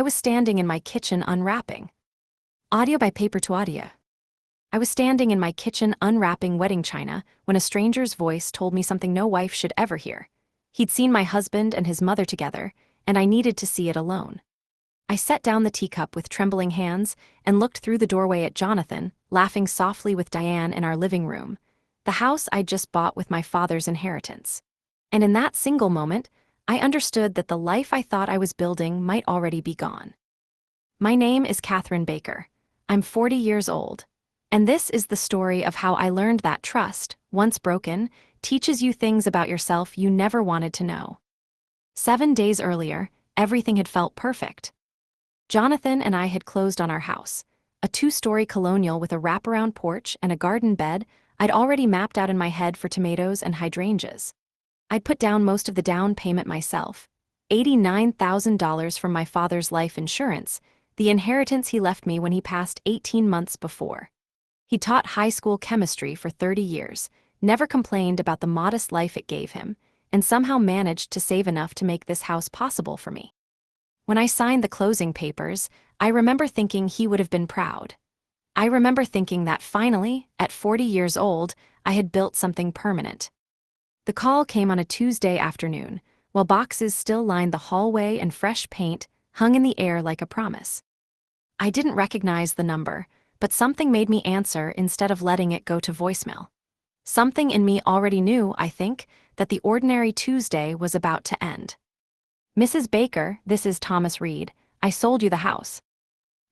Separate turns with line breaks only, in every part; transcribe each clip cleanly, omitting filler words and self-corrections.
was standing in my kitchen unwrapping. Audio by Paper to Audio. I was standing in my kitchen unwrapping wedding china when a stranger's voice told me something no wife should ever hear. He'd seen my husband and his mother together, and I needed to see it alone. I set down the teacup with trembling hands and looked through the doorway at Jonathan, laughing softly with Diane in our living room, the house I'd just bought with my father's inheritance. And in that single moment, I understood that the life I thought I was building might already be gone. My name is Catherine Baker. I'm 40 years old. And this is the story of how I learned that trust, once broken, teaches you things about yourself you never wanted to know. 7 days earlier, everything had felt perfect. Jonathan and I had closed on our house, a 2-story colonial with a wraparound porch and a garden bed I'd already mapped out in my head for tomatoes and hydrangeas. I'd put down most of the down payment myself, $89,000 from my father's life insurance, the inheritance he left me when he passed 18 months before. He taught high school chemistry for 30 years, never complained about the modest life it gave him, and somehow managed to save enough to make this house possible for me. When I signed the closing papers, I remember thinking he would have been proud. I remember thinking that finally, at 40 years old, I had built something permanent. The call came on a Tuesday afternoon, while boxes still lined the hallway and fresh paint hung in the air like a promise. I didn't recognize the number, but something made me answer instead of letting it go to voicemail. Something in me already knew, I think, that the ordinary Tuesday was about to end. "Mrs. Baker, this is Thomas Reed. I sold you the house."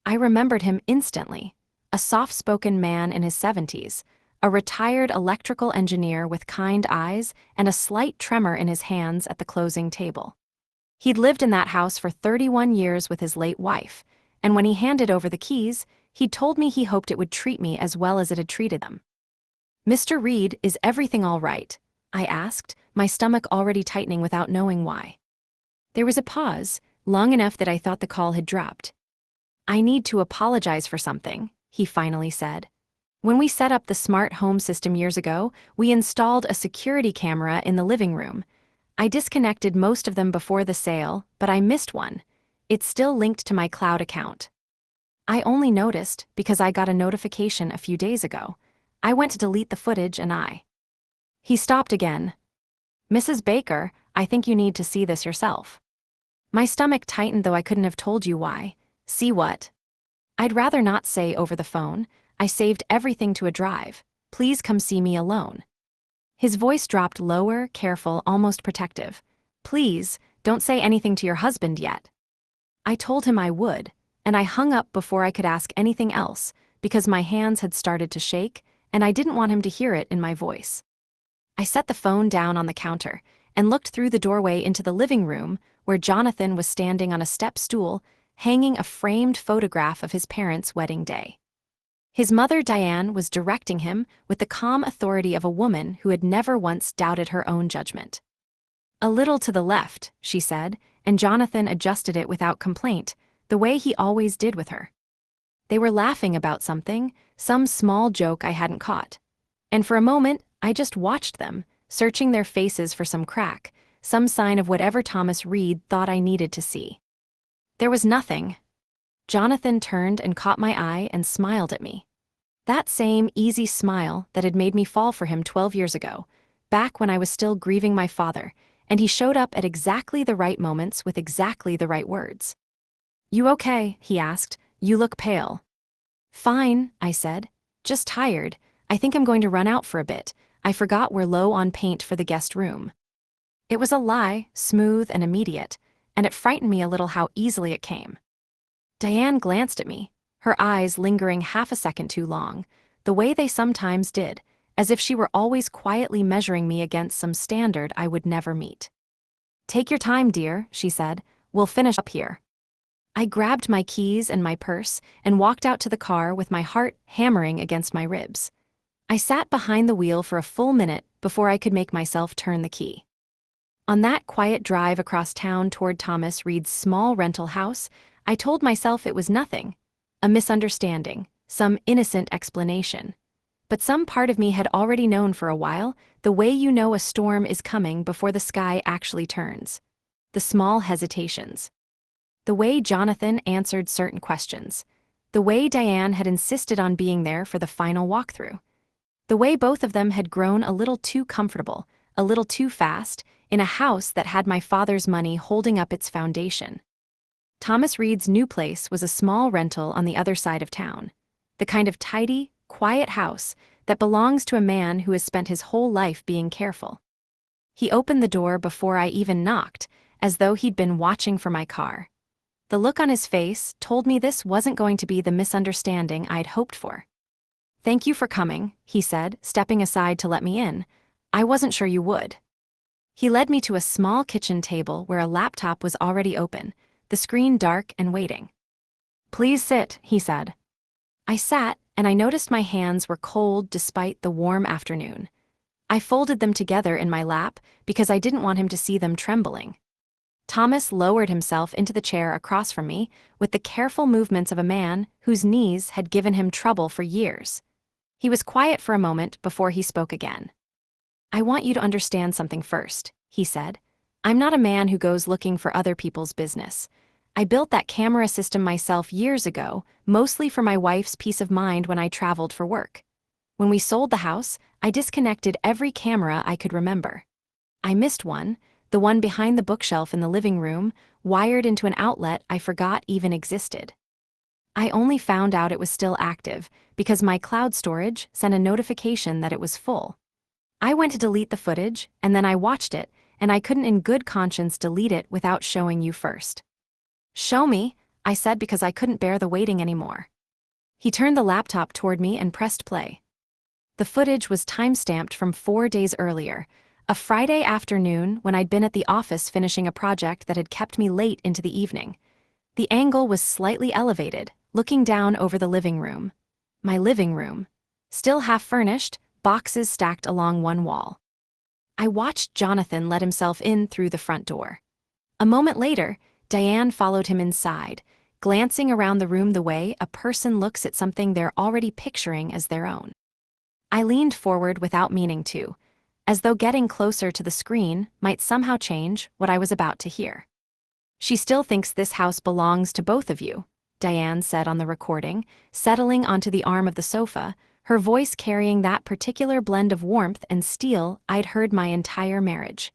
I remembered him instantly, a soft-spoken man in his 70s, a retired electrical engineer with kind eyes and a slight tremor in his hands at the closing table. He'd lived in that house for 31 years with his late wife, and when he handed over the keys, he'd told me he hoped it would treat me as well as it had treated them. "Mr. Reed, is everything all right?" I asked, my stomach already tightening without knowing why. There was a pause, long enough that I thought the call had dropped. "I need to apologize for something," he finally said. "When we set up the smart home system years ago, we installed a security camera in the living room. I disconnected most of them before the sale, but I missed one. It's still linked to my cloud account. I only noticed because I got a notification a few days ago. I went to delete the footage and He stopped again. "Mrs. Baker, I think you need to see this yourself." My stomach tightened, though I couldn't have told you why. "See what?" I'd rather not say over the phone. I saved everything to a drive. "Please come see me alone." His voice dropped lower, careful, almost protective. "Please, don't say anything to your husband yet." I told him I would, and I hung up before I could ask anything else, because my hands had started to shake, and I didn't want him to hear it in my voice. I set the phone down on the counter and looked through the doorway into the living room, where Jonathan was standing on a step stool, hanging a framed photograph of his parents' wedding day. His mother, Diane, was directing him with the calm authority of a woman who had never once doubted her own judgment. "A little to the left," she said, and Jonathan adjusted it without complaint, the way he always did with her. They were laughing about something, some small joke I hadn't caught. And for a moment, I just watched them, searching their faces for some crack, some sign of whatever Thomas Reed thought I needed to see. There was nothing. Jonathan turned and caught my eye and smiled at me. That same easy smile that had made me fall for him 12 years ago, back when I was still grieving my father, and he showed up at exactly the right moments with exactly the right words. "You okay?" he asked. "You look pale." "Fine," I said. "Just tired. I think I'm going to run out for a bit. I forgot we're low on paint for the guest room." It was a lie, smooth and immediate, and it frightened me a little how easily it came. Diane glanced at me, her eyes lingering half a second too long, the way they sometimes did, as if she were always quietly measuring me against some standard I would never meet. "Take your time, dear," she said. "We'll finish up here." I grabbed my keys and my purse and walked out to the car with my heart hammering against my ribs. I sat behind the wheel for a full minute before I could make myself turn the key. On that quiet drive across town toward Thomas Reed's small rental house, I told myself it was nothing, a misunderstanding, some innocent explanation. But some part of me had already known for a while, the way you know a storm is coming before the sky actually turns. The small hesitations. The way Jonathan answered certain questions. The way Diane had insisted on being there for the final walkthrough. The way both of them had grown a little too comfortable, a little too fast, in a house that had my father's money holding up its foundation. Thomas Reed's new place was a small rental on the other side of town. The kind of tidy, quiet house that belongs to a man who has spent his whole life being careful. He opened the door before I even knocked, as though he'd been watching for my car. The look on his face told me this wasn't going to be the misunderstanding I'd hoped for. "Thank you for coming," he said, stepping aside to let me in. "I wasn't sure you would." He led me to a small kitchen table where a laptop was already open, the screen dark and waiting. "Please sit," he said. I sat, and I noticed my hands were cold despite the warm afternoon. I folded them together in my lap because I didn't want him to see them trembling. Thomas lowered himself into the chair across from me with the careful movements of a man whose knees had given him trouble for years. He was quiet for a moment before he spoke again. "I want you to understand something first," he said. "I'm not a man who goes looking for other people's business. I built that camera system myself years ago, mostly for my wife's peace of mind when I traveled for work. When we sold the house, I disconnected every camera I could remember. I missed one, the one behind the bookshelf in the living room, wired into an outlet I forgot even existed. I only found out it was still active because my cloud storage sent a notification that it was full. I went to delete the footage, and then I watched it, and I couldn't in good conscience delete it without showing you first." "Show me," I said because I couldn't bear the waiting anymore. He turned the laptop toward me and pressed play. The footage was time-stamped from 4 days earlier, a Friday afternoon when I'd been at the office finishing a project that had kept me late into the evening. The angle was slightly elevated, looking down over the living room. My living room. Still half-furnished, boxes stacked along one wall. I watched Jonathan let himself in through the front door. A moment later, Diane followed him inside, glancing around the room the way a person looks at something they're already picturing as their own. I leaned forward without meaning to, as though getting closer to the screen might somehow change what I was about to hear. "She still thinks this house belongs to both of you," Diane said on the recording, settling onto the arm of the sofa, her voice carrying that particular blend of warmth and steel I'd heard my entire marriage.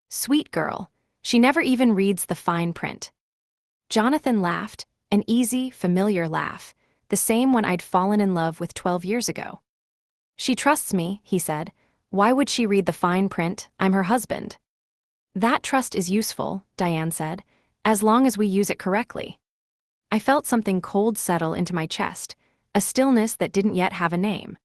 "Sweet girl. She never even reads the fine print." Jonathan laughed, an easy, familiar laugh, the same one I'd fallen in love with 12 years ago. "She trusts me," he said. "Why would she read the fine print? I'm her husband." "That trust is useful," Diane said, "as long as we use it correctly." I felt something cold settle into my chest, a stillness that didn't yet have a name.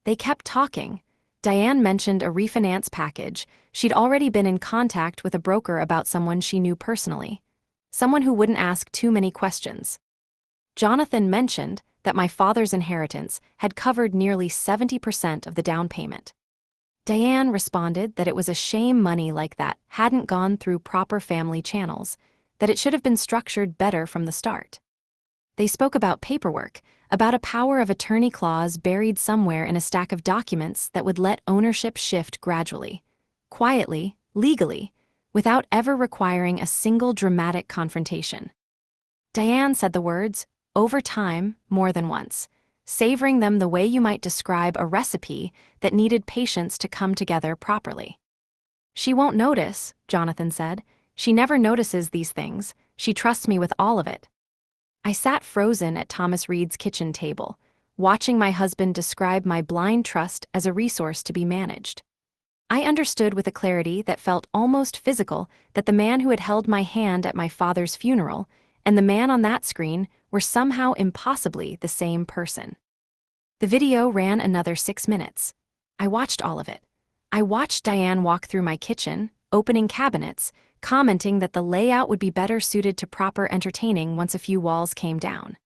They kept talking. Diane mentioned a refinance package. She'd already been in contact with a broker about someone she knew personally. Someone who wouldn't ask too many questions. Jonathan mentioned that my father's inheritance had covered nearly 70% of the down payment. Diane responded that it was a shame money like that hadn't gone through proper family channels, that it should have been structured better from the start. They spoke about paperwork, about a power of attorney clause buried somewhere in a stack of documents that would let ownership shift gradually, quietly, legally, without ever requiring a single dramatic confrontation. Diane said the words, "over time," more than once, savoring them the way you might describe a recipe that needed patience to come together properly. "She won't notice," Jonathan said. "She never notices these things. She trusts me with all of it." I sat frozen at Thomas Reed's kitchen table, watching my husband describe my blind trust as a resource to be managed. I understood with a clarity that felt almost physical that the man who had held my hand at my father's funeral and the man on that screen were somehow impossibly the same person. The video ran another 6 minutes. I watched all of it. I watched Diane walk through my kitchen, opening cabinets, commenting that the layout would be better suited to proper entertaining once a few walls came down.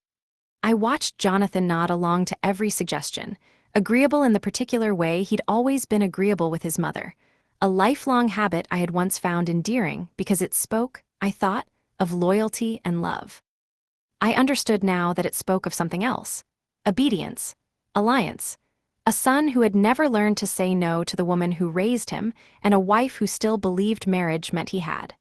I watched Jonathan nod along to every suggestion, agreeable in the particular way he'd always been agreeable with his mother, a lifelong habit I had once found endearing because it spoke, I thought, of loyalty and love. I understood now that it spoke of something else: obedience, alliance, a son who had never learned to say no to the woman who raised him, and a wife who still believed marriage meant he had.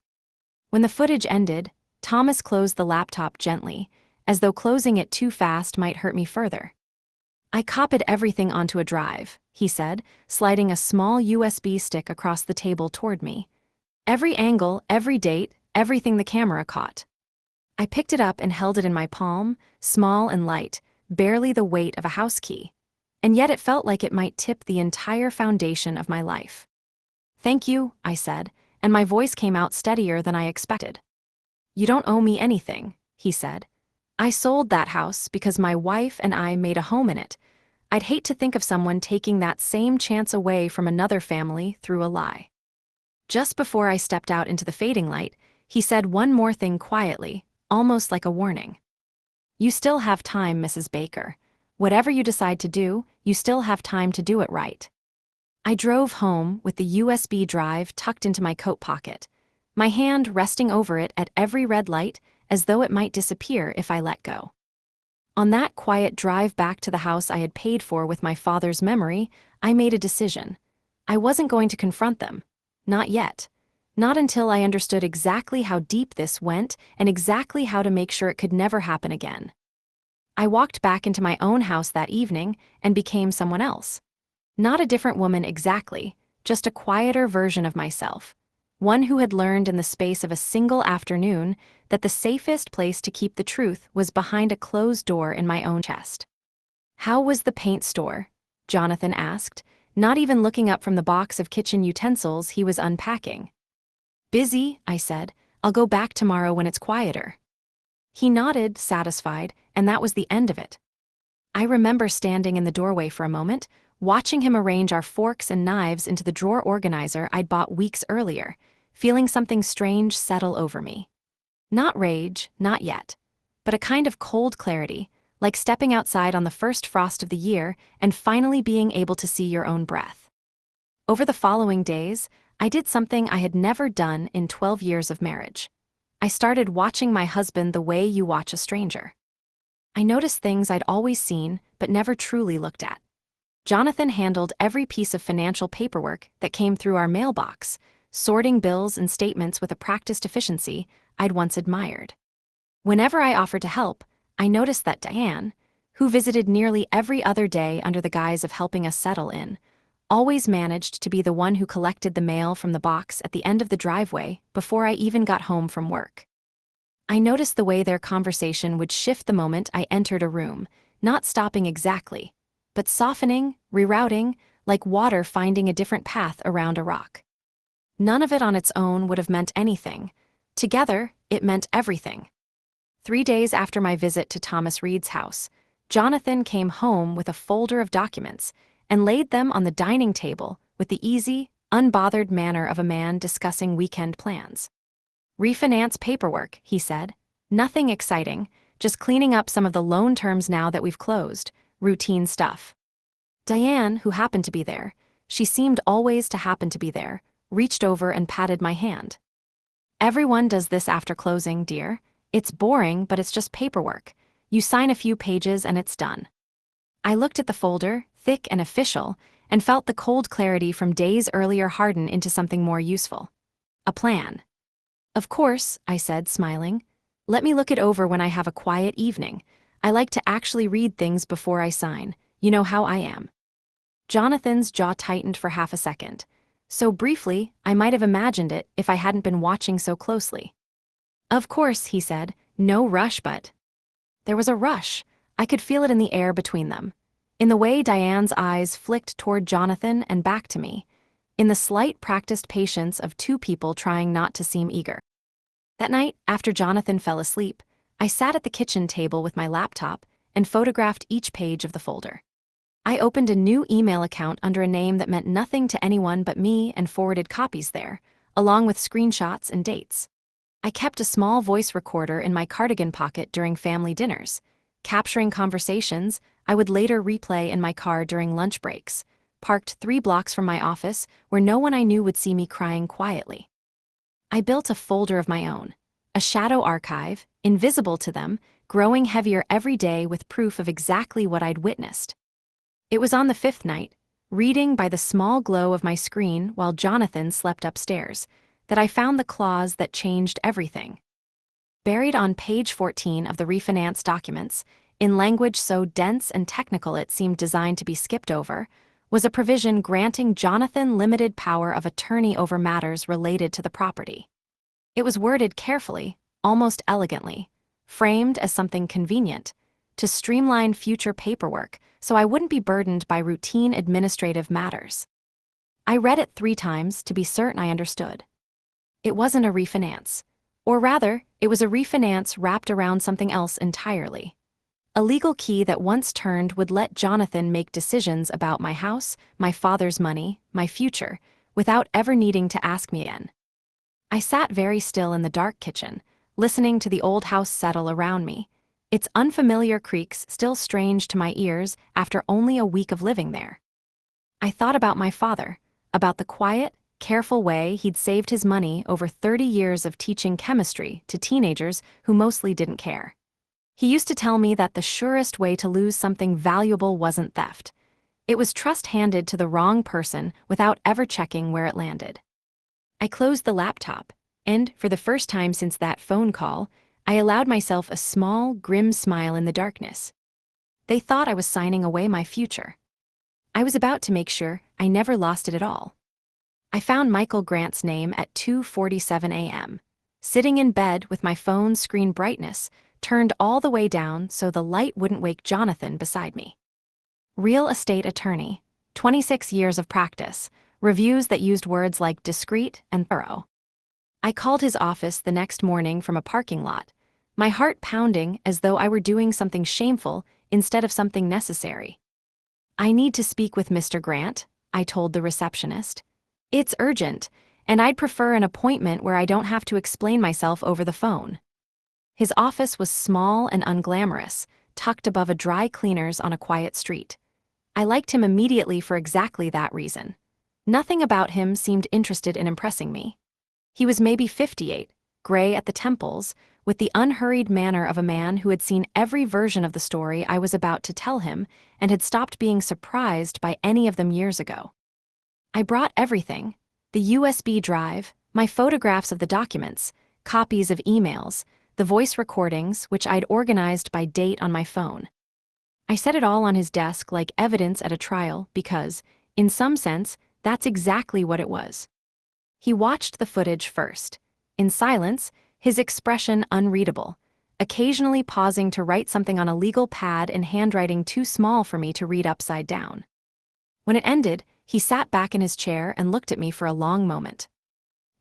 When the footage ended, Thomas closed the laptop gently, as though closing it too fast might hurt me further. I copied everything onto a drive, he said, sliding a small USB stick across the table toward me. Every angle, every date, everything the camera caught. I picked it up and held it in my palm, small and light, barely the weight of a house key. And yet it felt like it might tip the entire foundation of my life. "Thank you," I said, and my voice came out steadier than I expected. "You don't owe me anything," he said. "I sold that house because my wife and I made a home in it. I'd hate to think of someone taking that same chance away from another family through a lie." Just before I stepped out into the fading light, he said one more thing quietly, almost like a warning. "You still have time, Mrs. Baker. Whatever you decide to do, you still have time to do it right." I drove home with the USB drive tucked into my coat pocket, my hand resting over it at every red light as though it might disappear if I let go. On that quiet drive back to the house I had paid for with my father's memory, I made a decision. I wasn't going to confront them. Not yet. Not until I understood exactly how deep this went and exactly how to make sure it could never happen again. I walked back into my own house that evening and became someone else. Not a different woman exactly, just a quieter version of myself. One who had learned in the space of a single afternoon that the safest place to keep the truth was behind a closed door in my own chest. "How was the paint store?" Jonathan asked, not even looking up from the box of kitchen utensils he was unpacking. "Busy," I said. "I'll go back tomorrow when it's quieter." He nodded, satisfied, and that was the end of it. I remember standing in the doorway for a moment, watching him arrange our forks and knives into the drawer organizer I'd bought weeks earlier, feeling something strange settle over me. Not rage, not yet, but a kind of cold clarity, like stepping outside on the first frost of the year and finally being able to see your own breath. Over the following days, I did something I had never done in 12 years of marriage. I started watching my husband the way you watch a stranger. I noticed things I'd always seen but never truly looked at. Jonathan handled every piece of financial paperwork that came through our mailbox, sorting bills and statements with a practiced efficiency I'd once admired. Whenever I offered to help, I noticed that Diane, who visited nearly every other day under the guise of helping us settle in, always managed to be the one who collected the mail from the box at the end of the driveway before I even got home from work. I noticed the way their conversation would shift the moment I entered a room, not stopping exactly, but softening, rerouting, like water finding a different path around a rock. None of it on its own would have meant anything. Together, it meant everything. 3 days after my visit to Thomas Reed's house, Jonathan came home with a folder of documents and laid them on the dining table with the easy, unbothered manner of a man discussing weekend plans. "Refinance paperwork," he said. "Nothing exciting, just cleaning up some of the loan terms now that we've closed, routine stuff." Diane, who happened to be there, she seemed always to happen to be there, reached over and patted my hand. "Everyone does this after closing, dear. It's boring, but it's just paperwork. You sign a few pages and it's done." I looked at the folder, thick and official, and felt the cold clarity from days earlier harden into something more useful. A plan. "Of course," I said, smiling. "Let me look it over when I have a quiet evening. I like to actually read things before I sign. You know how I am." Jonathan's jaw tightened for half a second. So briefly, I might have imagined it if I hadn't been watching so closely. "Of course," he said. "No rush, but..." There was a rush. I could feel it in the air between them. In the way Diane's eyes flicked toward Jonathan and back to me. In the slight practiced patience of two people trying not to seem eager. That night, after Jonathan fell asleep, I sat at the kitchen table with my laptop and photographed each page of the folder. I opened a new email account under a name that meant nothing to anyone but me and forwarded copies there, along with screenshots and dates. I kept a small voice recorder in my cardigan pocket during family dinners, capturing conversations I would later replay in my car during lunch breaks, parked 3 blocks from my office where no one I knew would see me crying quietly. I built a folder of my own, a shadow archive, invisible to them, growing heavier every day with proof of exactly what I'd witnessed. It was on the 5th night, reading by the small glow of my screen while Jonathan slept upstairs, that I found the clause that changed everything. Buried on page 14 of the refinance documents, in language so dense and technical it seemed designed to be skipped over, was a provision granting Jonathan limited power of attorney over matters related to the property. It was worded carefully, almost elegantly, framed as something convenient, to streamline future paperwork so I wouldn't be burdened by routine administrative matters. I read it 3 times to be certain I understood. It wasn't a refinance. Or rather, it was a refinance wrapped around something else entirely. A legal key that once turned would let Jonathan make decisions about my house, my father's money, my future, without ever needing to ask me again. I sat very still in the dark kitchen, listening to the old house settle around me, its unfamiliar creaks still strange to my ears after only a week of living there. I thought about my father, about the quiet, careful way he'd saved his money over 30 years of teaching chemistry to teenagers who mostly didn't care. He used to tell me that the surest way to lose something valuable wasn't theft. It was trust handed to the wrong person without ever checking where it landed. I closed the laptop, and, for the first time since that phone call, I allowed myself a small, grim smile in the darkness. They thought I was signing away my future. I was about to make sure I never lost it at all. I found Michael Grant's name at 2:47 a.m., sitting in bed with my phone's screen brightness turned all the way down so the light wouldn't wake Jonathan beside me. Real estate attorney, 26 years of practice, reviews that used words like discreet and thorough. I called his office the next morning from a parking lot, my heart pounding as though I were doing something shameful instead of something necessary. "I need to speak with Mr. Grant," I told the receptionist. "It's urgent, and I'd prefer an appointment where I don't have to explain myself over the phone." His office was small and unglamorous, tucked above a dry cleaner's on a quiet street. I liked him immediately for exactly that reason. Nothing about him seemed interested in impressing me. He was maybe 58, gray at the temples, with the unhurried manner of a man who had seen every version of the story I was about to tell him and had stopped being surprised by any of them years ago. I brought everything: the USB drive, my photographs of the documents, copies of emails, the voice recordings, which I'd organized by date on my phone. I set it all on his desk like evidence at a trial because, in some sense, that's exactly what it was. He watched the footage first. In silence, his expression unreadable, occasionally pausing to write something on a legal pad in handwriting too small for me to read upside down. When it ended, he sat back in his chair and looked at me for a long moment.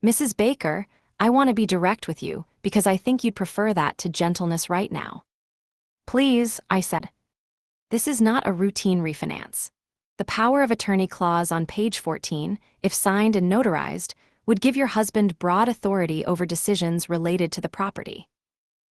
"Mrs. Baker, I want to be direct with you because I think you'd prefer that to gentleness right now." "Please," I said. "This is not a routine refinance. The power of attorney clause on page 14, if signed and notarized, would give your husband broad authority over decisions related to the property.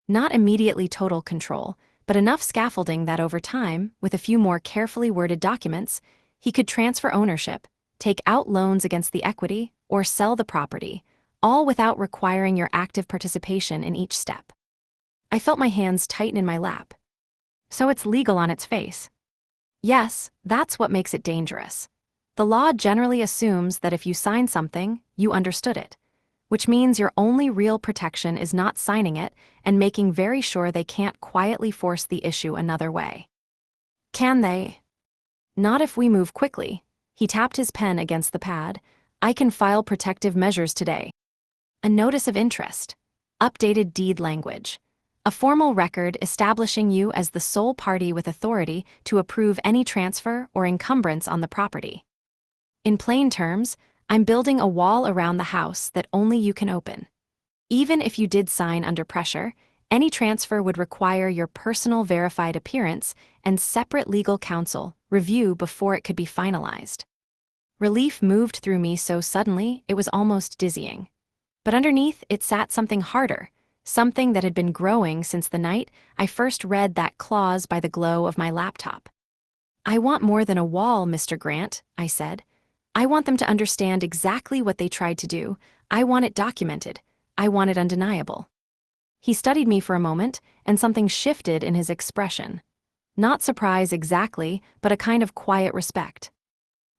Not immediately total control, but enough scaffolding that over time, with a few more carefully worded documents, he could transfer ownership, take out loans against the equity, or sell the property, all without requiring your active participation in each step." I felt my hands tighten in my lap. So it's legal on its face. Yes, that's what makes it dangerous. The law generally assumes that if you sign something, you understood it, which means your only real protection is not signing it and making very sure they can't quietly force the issue another way. Can they? Not if we move quickly. He tapped his pen against the pad. "I can file protective measures today. A notice of interest. Updated deed language. A formal record establishing you as the sole party with authority to approve any transfer or encumbrance on the property. In plain terms, I'm building a wall around the house that only you can open. Even if you did sign under pressure, any transfer would require your personal verified appearance and separate legal counsel review before it could be finalized." Relief moved through me so suddenly it was almost dizzying. But underneath it sat something harder, something that had been growing since the night I first read that clause by the glow of my laptop. "I want more than a wall, Mr. Grant," I said. "I want them to understand exactly what they tried to do. I want it documented. I want it undeniable." He studied me for a moment, and something shifted in his expression. Not surprise exactly, but a kind of quiet respect.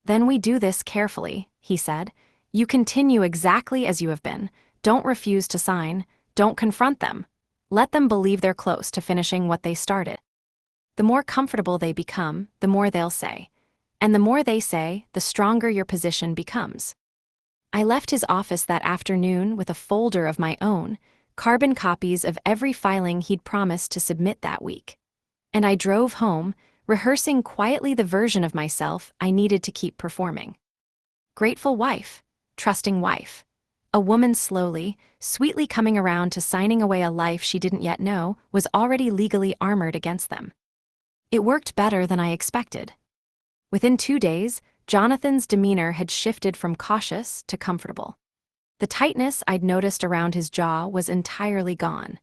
"Then we do this carefully," he said. "You continue exactly as you have been. Don't refuse to sign. Don't confront them. Let them believe they're close to finishing what they started. The more comfortable they become, the more they'll say. And the more they say, the stronger your position becomes. I left his office that afternoon with a folder of my own, carbon copies of every filing he'd promised to submit that week. And I drove home, rehearsing quietly the version of myself I needed to keep performing. Grateful wife, trusting wife. A woman slowly, sweetly coming around to signing away a life she didn't yet know was already legally armored against them. It worked better than I expected. Within 2 days, Jonathan's demeanor had shifted from cautious to comfortable. The tightness I'd noticed around his jaw was entirely gone.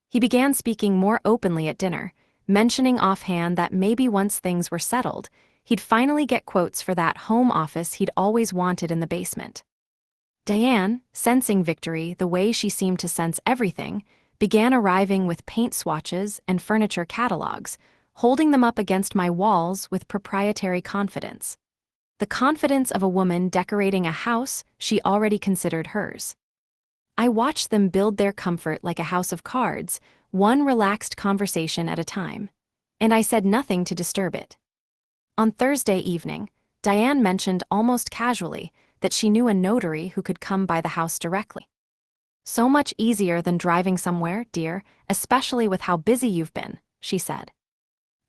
He began speaking more openly at dinner, mentioning offhand that maybe once things were settled, he'd finally get quotes for that home office he'd always wanted in the basement. Diane, sensing victory the way she seemed to sense everything, began arriving with paint swatches and furniture catalogs, holding them up against my walls with proprietary confidence. The confidence of a woman decorating a house she already considered hers. I watched them build their comfort like a house of cards, one relaxed conversation at a time. And I said nothing to disturb it. On Thursday evening, Diane mentioned almost casually that she knew a notary who could come by the house directly. "So much easier than driving somewhere, dear, especially with how busy you've been," she said.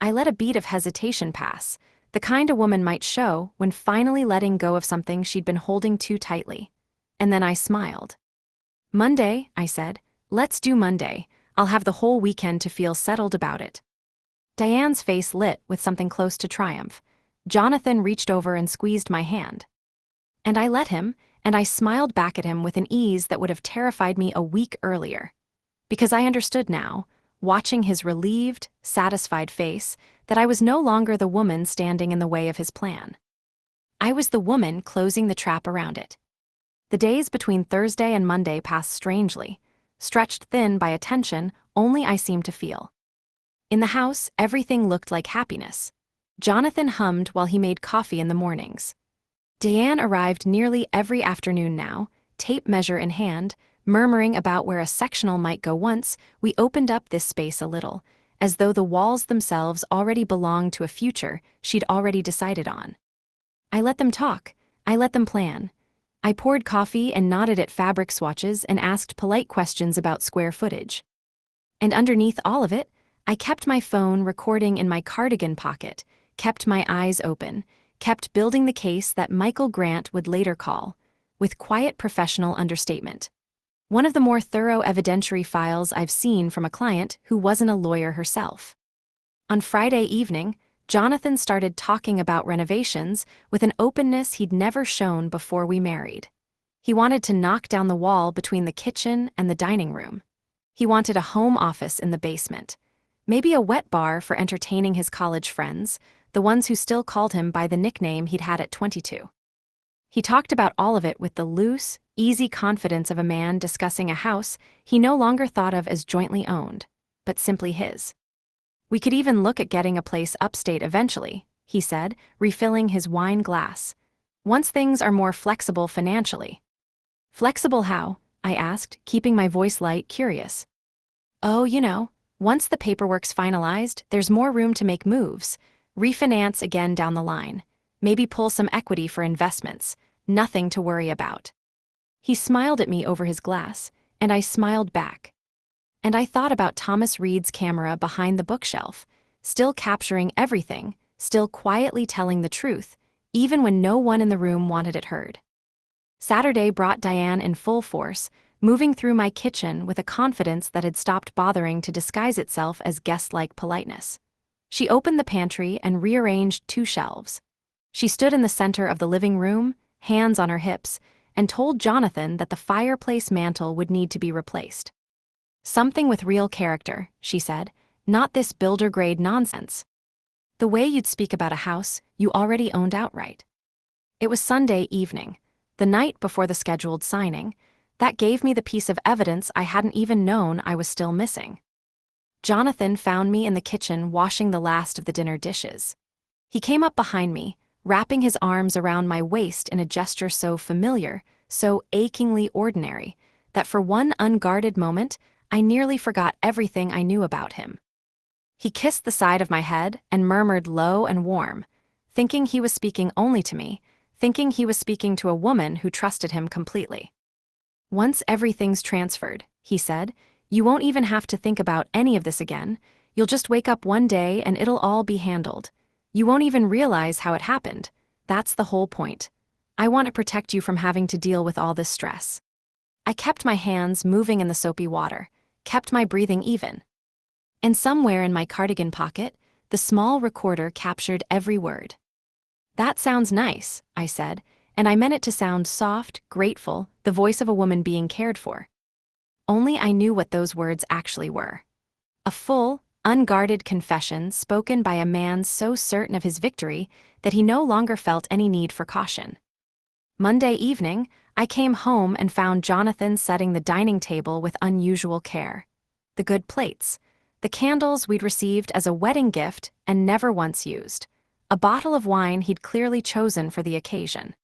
I let a beat of hesitation pass, the kind a woman might show when finally letting go of something she'd been holding too tightly. And then I smiled. "Monday," I said. "Let's do Monday. I'll have the whole weekend to feel settled about it." Diane's face lit with something close to triumph. Jonathan reached over and squeezed my hand. And I let him, and I smiled back at him with an ease that would have terrified me a week earlier. Because I understood now, watching his relieved, satisfied face, that I was no longer the woman standing in the way of his plan. I was the woman closing the trap around it. The days between Thursday and Monday passed strangely, stretched thin by a tension only I seemed to feel. In the house, everything looked like happiness. Jonathan hummed while he made coffee in the mornings. Diane arrived nearly every afternoon now, tape measure in hand, murmuring about where a sectional might go once we opened up this space a little, as though the walls themselves already belonged to a future she'd already decided on. I let them talk. I let them plan. I poured coffee and nodded at fabric swatches and asked polite questions about square footage. And underneath all of it, I kept my phone recording in my cardigan pocket, kept my eyes open, kept building the case that Michael Grant would later call, with quiet professional understatement, one of the more thorough evidentiary files I've seen from a client who wasn't a lawyer herself. On Friday evening, Jonathan started talking about renovations with an openness he'd never shown before we married. He wanted to knock down the wall between the kitchen and the dining room. He wanted a home office in the basement, maybe a wet bar for entertaining his college friends, the ones who still called him by the nickname he'd had at 22. He talked about all of it with the loose, easy confidence of a man discussing a house he no longer thought of as jointly owned, but simply his. "We could even look at getting a place upstate eventually," he said, refilling his wine glass, "once things are more flexible financially." "Flexible how?" I asked, keeping my voice light, curious. "Oh, once the paperwork's finalized, there's more room to make moves, refinance again down the line, maybe pull some equity for investments, nothing to worry about." He smiled at me over his glass, and I smiled back. And I thought about Thomas Reed's camera behind the bookshelf, still capturing everything, still quietly telling the truth, even when no one in the room wanted it heard. Saturday brought Diane in full force, moving through my kitchen with a confidence that had stopped bothering to disguise itself as guest-like politeness. She opened the pantry and rearranged 2 shelves. She stood in the center of the living room, hands on her hips, and told Jonathan that the fireplace mantel would need to be replaced. "Something with real character," she said, "not this builder-grade nonsense. The way you'd speak about a house you already owned outright." It was Sunday evening, the night before the scheduled signing, that gave me the piece of evidence I hadn't even known I was still missing. Jonathan found me in the kitchen washing the last of the dinner dishes. He came up behind me, wrapping his arms around my waist in a gesture so familiar, so achingly ordinary, that for one unguarded moment, I nearly forgot everything I knew about him. He kissed the side of my head and murmured low and warm, thinking he was speaking only to me, thinking he was speaking to a woman who trusted him completely. Once everything's transferred, he said, you won't even have to think about any of this again. You'll just wake up one day and it'll all be handled. You won't even realize how it happened. That's the whole point. I want to protect you from having to deal with all this stress. I kept my hands moving in the soapy water, kept my breathing even. And somewhere in my cardigan pocket, the small recorder captured every word. That sounds nice, I said, and I meant it to sound soft, grateful, the voice of a woman being cared for. Only I knew what those words actually were. A full, unguarded confession spoken by a man so certain of his victory that he no longer felt any need for caution. Monday evening, I came home and found Jonathan setting the dining table with unusual care. The good plates, the candles we'd received as a wedding gift and never once used, a bottle of wine he'd clearly chosen for the occasion.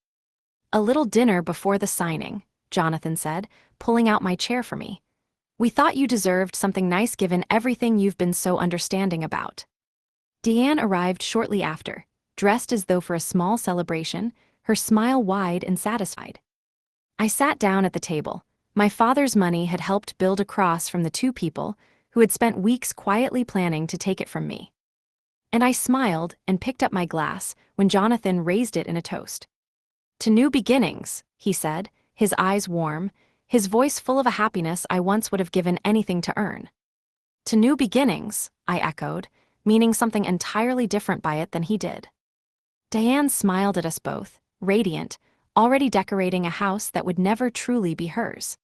A little dinner before the signing, Jonathan said, pulling out my chair for me. We thought you deserved something nice given everything you've been so understanding about. Deanne arrived shortly after, dressed as though for a small celebration, her smile wide and satisfied. I sat down at the table. My father's money had helped build a cross from the two people who had spent weeks quietly planning to take it from me. And I smiled and picked up my glass when Jonathan raised it in a toast. To new beginnings, he said, his eyes warm, his voice full of a happiness I once would have given anything to earn. To new beginnings, I echoed, meaning something entirely different by it than he did. Diane smiled at us both, radiant, already decorating a house that would never truly be hers.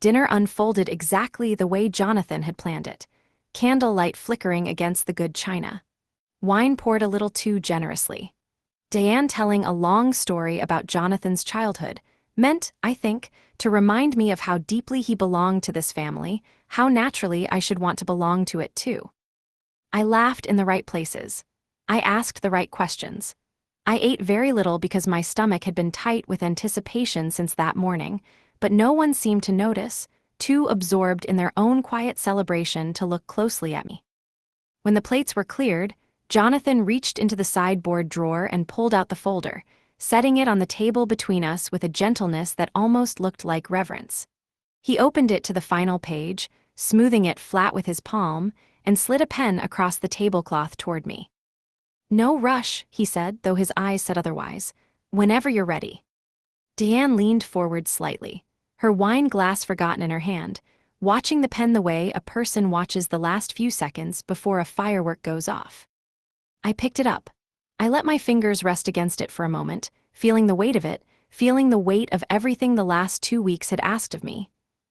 Dinner unfolded exactly the way Jonathan had planned it, candlelight flickering against the good china. Wine poured a little too generously. Diane telling a long story about Jonathan's childhood meant, I think, to remind me of how deeply he belonged to this family, how naturally I should want to belong to it too. I laughed in the right places. I asked the right questions. I ate very little because my stomach had been tight with anticipation since that morning, but no one seemed to notice, too absorbed in their own quiet celebration to look closely at me. When the plates were cleared, Jonathan reached into the sideboard drawer and pulled out the folder, setting it on the table between us with a gentleness that almost looked like reverence. He opened it to the final page, smoothing it flat with his palm, and slid a pen across the tablecloth toward me. No rush, he said, though his eyes said otherwise. Whenever you're ready. Deanne leaned forward slightly, her wine glass forgotten in her hand, watching the pen the way a person watches the last few seconds before a firework goes off. I picked it up. I let my fingers rest against it for a moment, feeling the weight of it, feeling the weight of everything the last 2 weeks had asked of me.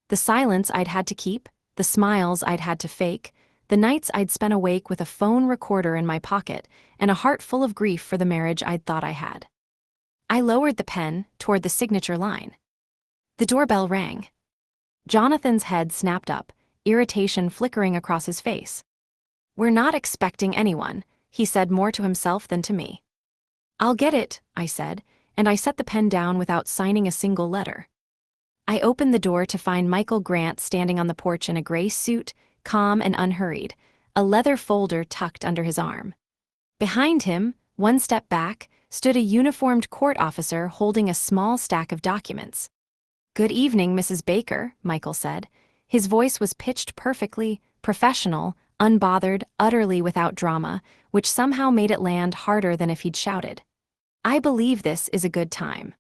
The silence I'd had to keep, the smiles I'd had to fake, the nights I'd spent awake with a phone recorder in my pocket, and a heart full of grief for the marriage I'd thought I had. I lowered the pen toward the signature line. The doorbell rang. Jonathan's head snapped up, irritation flickering across his face. We're not expecting anyone, he said more to himself than to me. I'll get it, I said, and I set the pen down without signing a single letter. I opened the door to find Michael Grant standing on the porch in a gray suit, calm and unhurried, a leather folder tucked under his arm. Behind him, one step back, stood a uniformed court officer holding a small stack of documents. Good evening, Mrs. Baker, Michael said. His voice was pitched perfectly, professional, unbothered, utterly without drama, which somehow made it land harder than if he'd shouted. I believe this is a good time.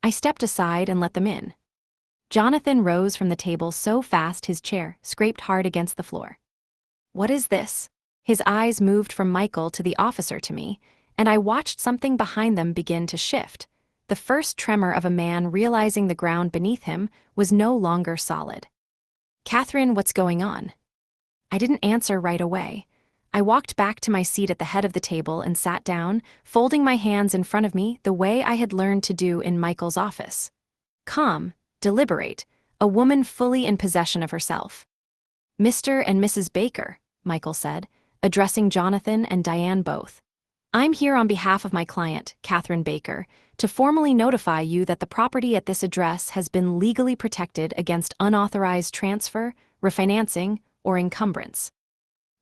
I stepped aside and let them in. Jonathan rose from the table so fast his chair scraped hard against the floor. What is this? His eyes moved from Michael to the officer to me, and I watched something behind them begin to shift. The first tremor of a man realizing the ground beneath him was no longer solid. Catherine, what's going on? I didn't answer right away. I walked back to my seat at the head of the table and sat down, folding my hands in front of me the way I had learned to do in Michael's office. Calm, deliberate, a woman fully in possession of herself. Mr. and Mrs. Baker, Michael said, addressing Jonathan and Diane both. I'm here on behalf of my client, Catherine Baker, to formally notify you that the property at this address has been legally protected against unauthorized transfer, refinancing, or encumbrance.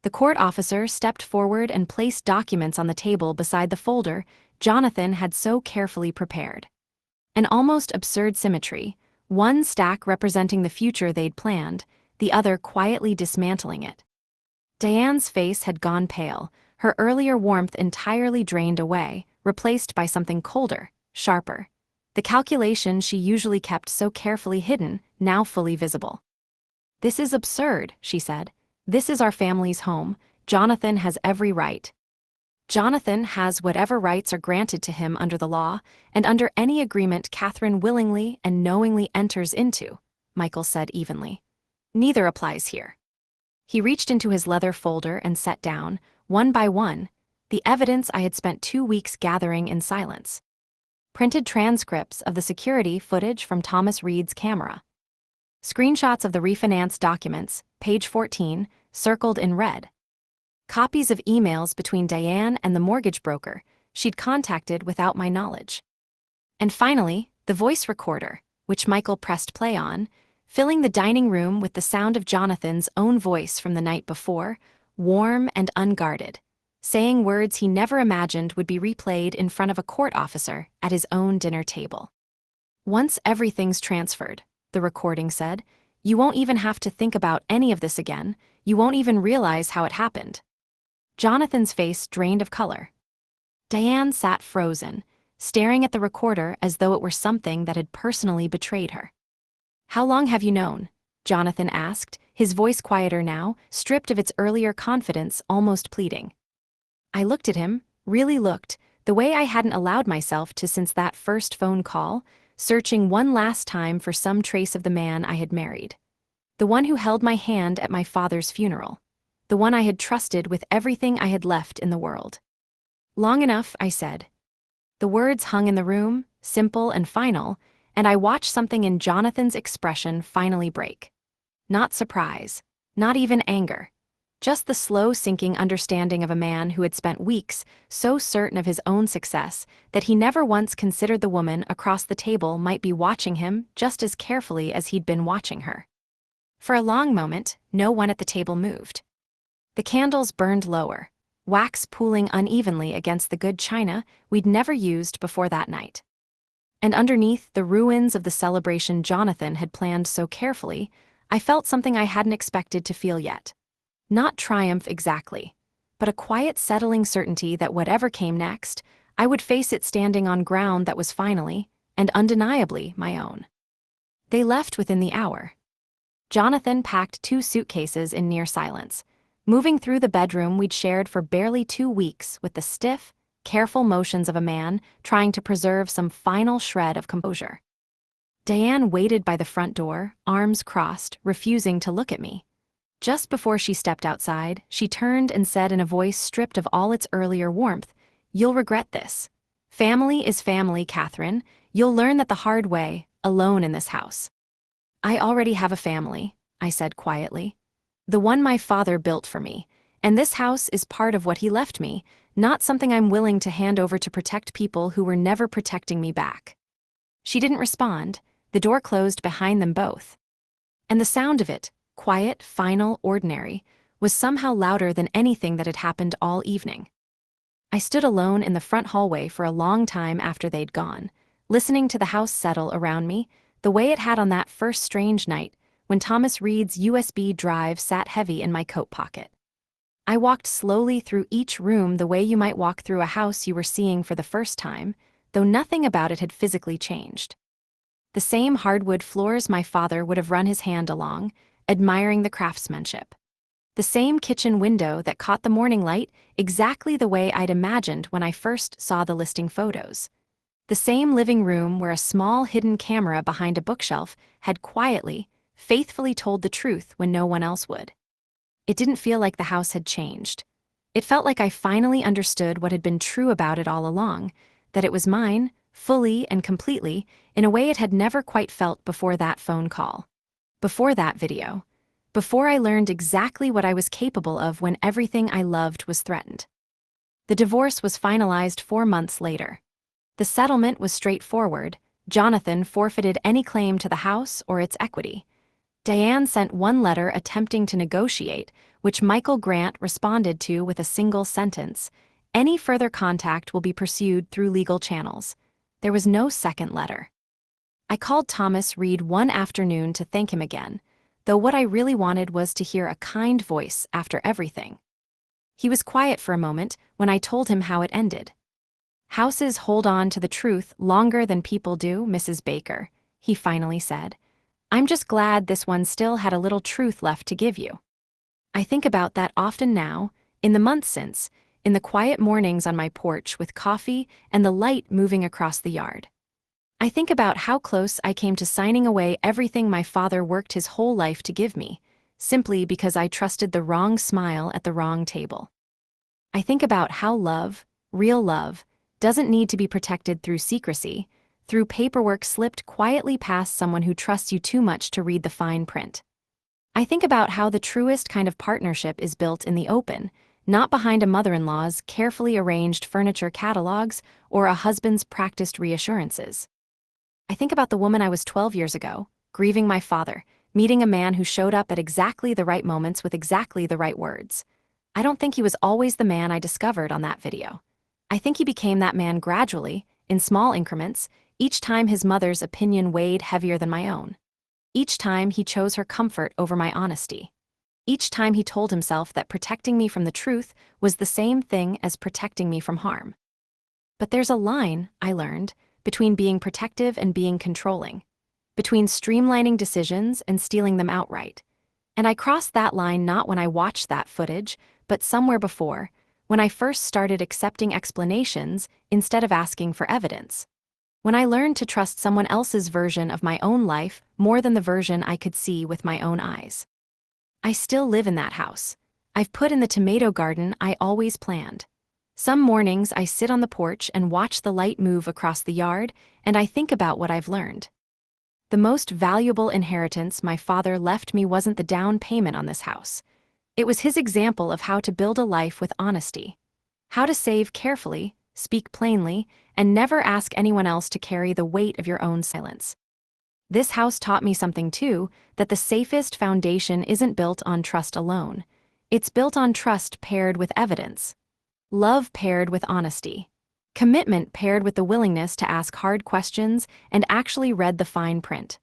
The court officer stepped forward and placed documents on the table beside the folder Jonathan had so carefully prepared. An almost absurd symmetry, one stack representing the future they'd planned, the other quietly dismantling it. Diane's face had gone pale, her earlier warmth entirely drained away, replaced by something colder, sharper. The calculation she usually kept so carefully hidden, now fully visible. "This is absurd," she said. "This is our family's home. Jonathan has every right." "Jonathan has whatever rights are granted to him under the law, and under any agreement Catherine willingly and knowingly enters into," Michael said evenly. "Neither applies here." He reached into his leather folder and set down, one by one, the evidence I had spent 2 weeks gathering in silence. Printed transcripts of the security footage from Thomas Reed's camera. Screenshots of the refinance documents, page 14, circled in red. Copies of emails between Diane and the mortgage broker she'd contacted without my knowledge. And finally, the voice recorder, which Michael pressed play on, filling the dining room with the sound of Jonathan's own voice from the night before, warm and unguarded, saying words he never imagined would be replayed in front of a court officer at his own dinner table. "Once everything's transferred," the recording said, "you won't even have to think about any of this again, you won't even realize how it happened." Jonathan's face drained of color. Diane sat frozen, staring at the recorder as though it were something that had personally betrayed her. "How long have you known?" Jonathan asked, his voice quieter now, stripped of its earlier confidence, almost pleading. I looked at him, really looked, the way I hadn't allowed myself to since that first phone call, searching one last time for some trace of the man I had married. The one who held my hand at my father's funeral. The one I had trusted with everything I had left in the world. "Long enough," I said. The words hung in the room, simple and final, and I watched something in Jonathan's expression finally break. Not surprise, not even anger. Just the slow sinking understanding of a man who had spent weeks so certain of his own success that he never once considered the woman across the table might be watching him just as carefully as he'd been watching her. For a long moment, no one at the table moved. The candles burned lower, wax pooling unevenly against the good china we'd never used before that night. And underneath the ruins of the celebration Jonathan had planned so carefully, I felt something I hadn't expected to feel yet. Not triumph exactly, but a quiet settling certainty that whatever came next, I would face it standing on ground that was finally, and undeniably, my own. They left within the hour. Jonathan packed 2 suitcases in near silence, moving through the bedroom we'd shared for barely 2 weeks with the stiff, careful motions of a man trying to preserve some final shred of composure. Diane waited by the front door, arms crossed, refusing to look at me. Just before she stepped outside, she turned and said in a voice stripped of all its earlier warmth, "You'll regret this. Family is family, Catherine. You'll learn that the hard way, alone in this house." "I already have a family," I said quietly. "The one my father built for me, and this house is part of what he left me, not something I'm willing to hand over to protect people who were never protecting me back." She didn't respond. The door closed behind them both. And the sound of it, quiet, final, ordinary, was somehow louder than anything that had happened all evening. I stood alone in the front hallway for a long time after they'd gone, listening to the house settle around me, the way it had on that first strange night when Thomas Reed's USB drive sat heavy in my coat pocket. I walked slowly through each room the way you might walk through a house you were seeing for the first time, though nothing about it had physically changed. The same hardwood floors my father would have run his hand along, admiring the craftsmanship. The same kitchen window that caught the morning light exactly the way I'd imagined when I first saw the listing photos. The same living room where a small hidden camera behind a bookshelf had quietly, faithfully told the truth when no one else would. It didn't feel like the house had changed. It felt like I finally understood what had been true about it all along, that it was mine, fully and completely, in a way it had never quite felt before that phone call. Before that video. Before I learned exactly what I was capable of when everything I loved was threatened. The divorce was finalized 4 months later. The settlement was straightforward. Jonathan forfeited any claim to the house or its equity. Diane sent one letter attempting to negotiate, which Michael Grant responded to with a single sentence. Any further contact will be pursued through legal channels. There was no second letter. I called Thomas Reed one afternoon to thank him again, though what I really wanted was to hear a kind voice after everything. He was quiet for a moment when I told him how it ended. "Houses hold on to the truth longer than people do, Mrs. Baker," he finally said. "I'm just glad this one still had a little truth left to give you." I think about that often now, in the months since, in the quiet mornings on my porch with coffee and the light moving across the yard. I think about how close I came to signing away everything my father worked his whole life to give me, simply because I trusted the wrong smile at the wrong table. I think about how love, real love, doesn't need to be protected through secrecy, through paperwork slipped quietly past someone who trusts you too much to read the fine print. I think about how the truest kind of partnership is built in the open, not behind a mother-in-law's carefully arranged furniture catalogs or a husband's practiced reassurances. I think about the woman I was 12 years ago, grieving my father, meeting a man who showed up at exactly the right moments with exactly the right words. I don't think he was always the man I discovered on that video. I think he became that man gradually, in small increments, each time his mother's opinion weighed heavier than my own. Each time he chose her comfort over my honesty. Each time he told himself that protecting me from the truth was the same thing as protecting me from harm. But there's a line, I learned, between being protective and being controlling, between streamlining decisions and stealing them outright. And I crossed that line not when I watched that footage, but somewhere before, when I first started accepting explanations instead of asking for evidence. When I learned to trust someone else's version of my own life more than the version I could see with my own eyes. I still live in that house. I've put in the tomato garden I always planned. Some mornings I sit on the porch and watch the light move across the yard, and I think about what I've learned. The most valuable inheritance my father left me wasn't the down payment on this house. It was his example of how to build a life with honesty. How to save carefully, speak plainly, and never ask anyone else to carry the weight of your own silence. This house taught me something too, that the safest foundation isn't built on trust alone. It's built on trust paired with evidence. Love paired with honesty. Commitment paired with the willingness to ask hard questions and actually read the fine print.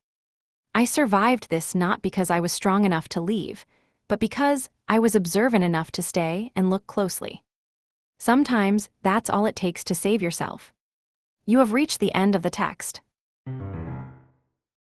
I survived this not because I was strong enough to leave, but because I was observant enough to stay and look closely. Sometimes that's all it takes to save yourself. You have reached the end of the text.